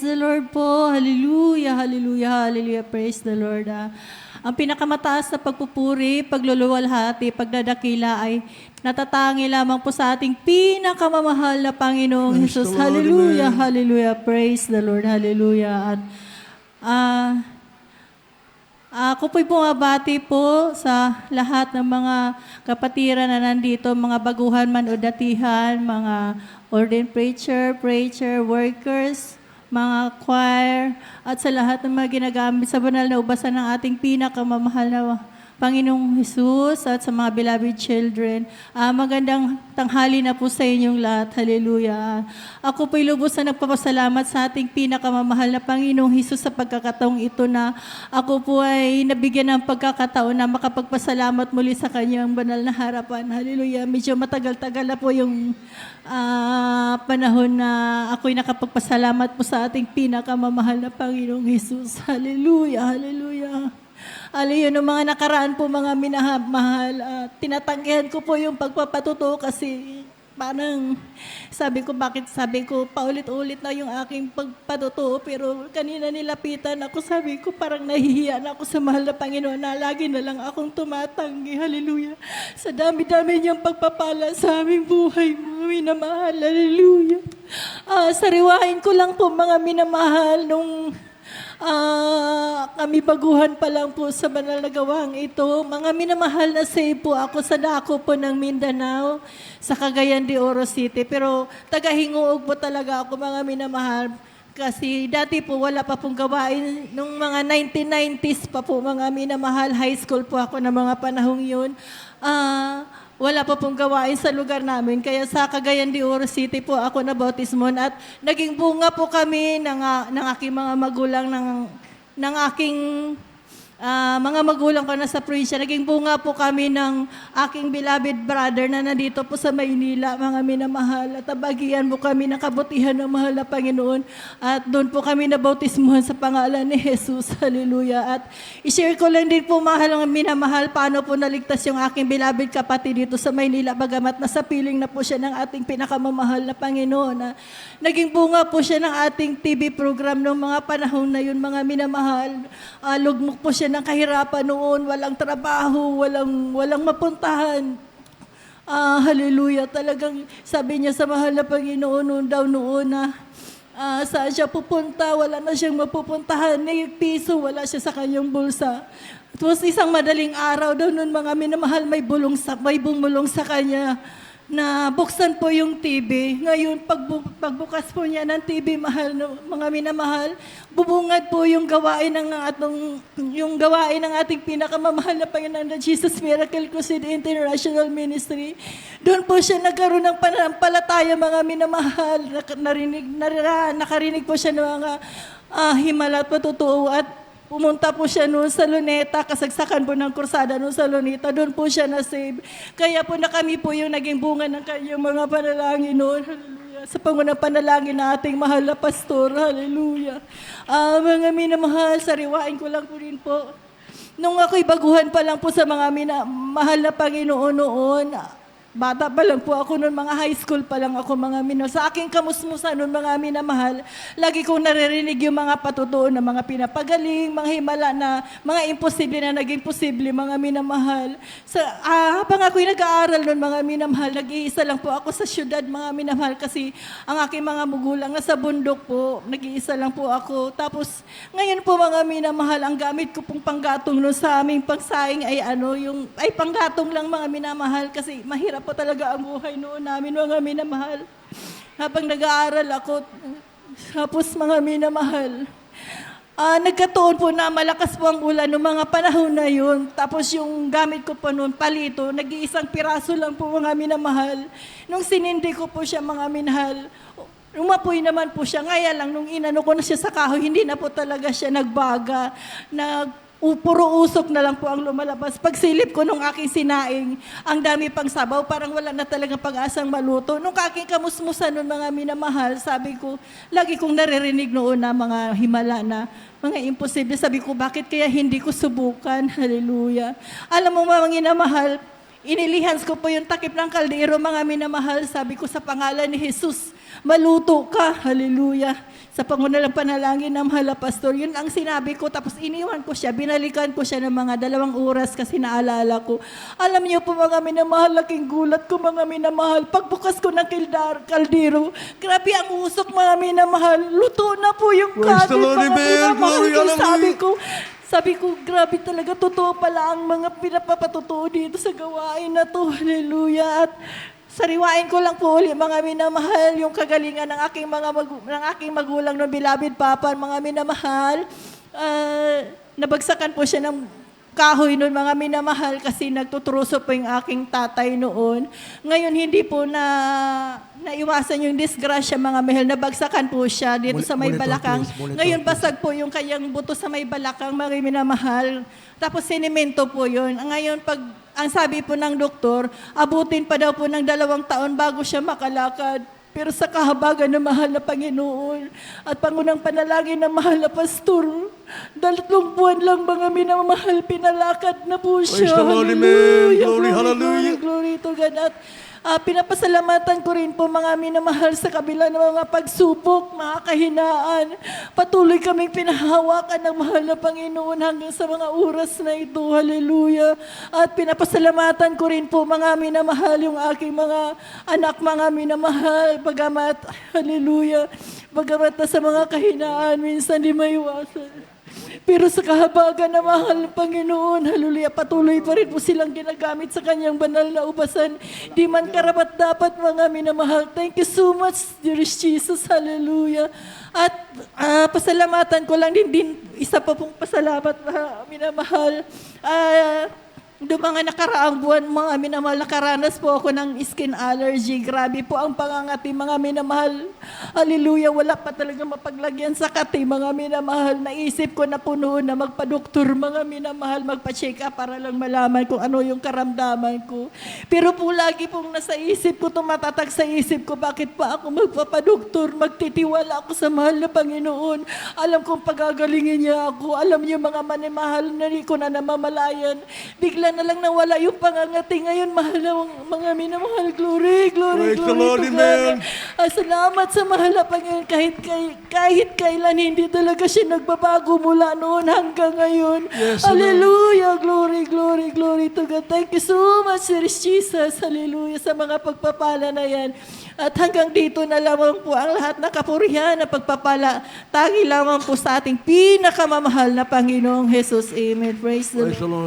the Lord po. Hallelujah, hallelujah, hallelujah. Praise the Lord. Ang pinakamataas na pagpupuri, pagluluwalhati, pagdadakila ay natatangi lamang po sa ating pinakamamahal na Panginoong Praise Jesus. the Lord, Hallelujah, amen. hallelujah. Praise the Lord, hallelujah. At ako po'y bumabati po sa lahat ng mga kapatiran na nandito, mga baguhan man o datihan, mga ordained preacher, workers, mga choir, at sa lahat ng mga ginagamit sa banal na ubasan ng ating pinakamamahal na Panginoong Jesus at sa mga beloved children. Magandang tanghali na po sa inyong lahat. Hallelujah. Ako po'y lubos na nagpapasalamat sa ating pinakamamahal na Panginoong Jesus sa pagkakataong ito na ako po ay nabigyan ng pagkakataon na makapagpasalamat muli sa kanyang banal na harapan. Hallelujah. Medyo matagal-tagal na po yung panahon na ako'y nakapagpasalamat po sa ating pinakamamahal na Panginoong Jesus. Hallelujah. Hallelujah. Hallelujah. Noong mga nakaraan po mga minamahal, tinatanggihan ko po yung pagpapatuto kasi parang sabi ko paulit-ulit na yung aking pagpatuto, pero kanina nilapitan ako, sabi ko parang nahihiya na ako sa mahal na Panginoon na lagi na lang akong tumatanggi. Hallelujah. Sa dami-dami niyang pagpapala sa aming buhay, mga minamahal. Hallelujah. Sariwain ko lang po mga minamahal nung kami baguhan pa lang po sa banal na gawang ito. Mga minamahal na save po ako sa dako po ng Mindanao, sa Cagayan de Oro City. Pero taga-Hinguog po talaga ako, mga minamahal. Kasi dati po wala pa pong gawain. Nung mga 1990s pa po, mga minamahal, high school po ako ng mga panahong yun. Wala pa pong gawain sa lugar namin. Kaya sa Cagayan de Oro City po ako nabautismon at naging bunga po kami ng aking mga magulang, ng aking mga magulang ko na sa probinsya. Naging bunga po kami ng aking beloved brother na nandito po sa Maynila, mga minamahal. At tabagian po kami ng kabutihan ng mahal na Panginoon. At doon po kami nabautismuhan sa pangalan ni Jesus. Hallelujah. At i-share ko lang din po, mahal ng minamahal, paano po naligtas yung aking beloved kapatid dito sa Maynila. Bagamat nasa piling na po siya ng ating pinakamamahal na Panginoon. Naging bunga po siya ng ating TV program noong mga panahon na yun, mga minamahal. Lugmok po siya ng kahirapan noon, walang trabaho, walang mapuntahan. Hallelujah. Talagang sabi niya sa mahal na Panginoon noon na saan siya pupunta, wala na siyang mapupuntahan. May piso, wala siya sa kanyang bulsa. Tapos isang madaling araw daw noon, mga minamahal, may bumulong sa kanya na buksan po yung TV. Ngayon, pagbukas po niya ng TV, mga minamahal, bubungad po yung gawain ng ating pinakamamahal na Panginoon na Jesus Miracle Crusade International Ministry. Doon po siya nagkaroon ng pananampalataya, mga minamahal. Nakarinig po siya ng mga himala at patutuo at pumunta po siya noon sa Luneta, kasagsakan po ng kursada noon sa Luneta. Doon po siya na-save. Kaya po na kami po yung naging bunga ng kanyang mga panalangin noon. Hallelujah. Sa pangunang panalangin na ating mahal na pastor. Hallelujah. Mga minamahal, sariwain ko lang po rin po. Nung ako'y baguhan pa lang po sa mga mahal na Panginoon noon, bata pa lang po ako noon, mga high school pa lang ako, mga minamahal. Sa aking kamusmusan noon, mga minamahal, lagi kong naririnig yung mga patutuon na mga pinapagaling, mga himala na, mga imposible na naging posible, mga minamahal. Habang ako'y nag-aaral noon, mga minamahal, nag-iisa lang po ako sa syudad, mga minamahal, kasi ang aking mga magulang nasa bundok po, nag-iisa lang po ako. Tapos, ngayon po, mga minamahal, ang gamit ko pong panggatong noon sa aming pagsaing ay panggatong lang, mga minamahal, kasi mahirap po talaga ang buhay noon namin, mga minamahal. Habang nag-aaral ako, tapos mga minamahal, nagkataon po na malakas po ang ulan noong mga panahon na yun. Tapos yung gamit ko po noon, palito, nag-iisang piraso lang po, mga minamahal. Nung sinindi ko po siya, mga minahal, umapoy naman po siya. Ngaya lang, nung inano ko na siya sa kahoy, hindi na po talaga siya nagbaga. Puro usok na lang po ang lumalabas. Pagsilip ko nung aking sinaing, ang dami pang sabaw, parang wala na talagang pag-asang maluto. Nung aking kamusmusan nun, mga minamahal, sabi ko, lagi kong naririnig noon na mga himala na, mga imposible. Sabi ko, bakit kaya hindi ko subukan? Hallelujah. Alam mo, mga minamahal, inilihans ko po yung takip ng kaldero, mga minamahal. Sabi ko sa pangalan ni Jesus, maluto ka. Hallelujah. sa pangunalang panalangin ng mahal na pastor. Yun ang sinabi ko, tapos iniwan ko siya, binalikan ko siya ng mga 2 oras kasi naalala ko. Alam niyo po mga minamahal, laking gulat ko mga minamahal. Pagbukas ko ng kaldero, grabe ang usok mga minamahal. Luto na po yung Praise the kanin Lord, mga amen. minamahal. Glory, Kaya hallelujah. sabi ko, grabe talaga, totoo pala ang mga pinapapatotoo dito sa gawain na to. Hallelujah. At sariwain ko lang po ulit, mga minamahal, yung kagalingan ng aking magulang ng beloved Papa, mga minamahal. Nabagsakan po siya ng kahoy noon, mga minamahal, kasi nagtutruso po yung aking tatay noon. Ngayon, hindi po naiwasan yung disgrasya, mga mahal. Nabagsakan po siya dito sa may Monitor, balakang. please. Monitor, Ngayon, please. basag po yung kanyang buto sa may balakang, mga minamahal. Tapos sinimento po yun. Ngayon, ang sabi po ng doktor, abutin pa daw po ng 2 taon bago siya makalakad. Pero sa kahabagan ng mahal na Panginoon at pangunang panalangin ng mahal na pastor, 2 buwan lang mga minamahal, pinalakad na po siya. Praise the Lord, amen. Hallelujah, Glory, hallelujah. Glory to God. At pinapasalamatan ko rin po mga minamahal sa kabila ng mga pagsubok, mga kahinaan. Patuloy kaming pinahawakan ng mahal na Panginoon hanggang sa mga oras na ito. Hallelujah. At pinapasalamatan ko rin po mga minamahal yung aking mga anak, mga minamahal. Bagamat, hallelujah, bagamat na sa mga kahinaan, minsan di maiwasan. Pero sa kahabagan na mahal ng Panginoon, hallelujah, patuloy pa rin po silang ginagamit sa kanyang banal na ubasan. Di man karapat dapat mga minamahal. Thank you so much, dear Jesus, hallelujah. At pasalamatan ko lang din, isa pa pong pasalamat mga minamahal. Doon mga nakaraang buwan, mga minamahal, nakaranas po ako ng skin allergy. Grabe po ang pangangati, mga minamahal. Hallelujah, wala pa talaga mapaglagyan sa kati, mga minamahal. Naisip ko na po noon na magpa-doktor, mga minamahal, magpa-check up para lang malaman kung ano yung karamdaman ko. Pero po lagi pong nasa isip ko, tumatatag sa isip ko, bakit pa ako magpapadoktor? Magtitiwala ako sa mahal na Panginoon. Alam kong pagagalingin niya ako. Alam niyo mga manimahal, na di ko na namamalayan. Bigla na lang nawala yung pangangati. Ngayon, mahal na mga minamahal. Glory, glory, Praise the glory Lord, to amen. God. Salamat sa mahal na Panginoon. Kahit kailan, hindi talaga siya nagbabago mula noon hanggang ngayon. Yes, Hallelujah, glory, glory, glory to God. Thank you so much, Sir Jesus. Hallelujah, sa mga pagpapala na yan. At hanggang dito na lamang po ang lahat na kapurihan na pagpapala. Tangi lamang po sa ating pinakamamahal na Panginoong Jesus. Amen. Praise the Lord. Praise the Lord.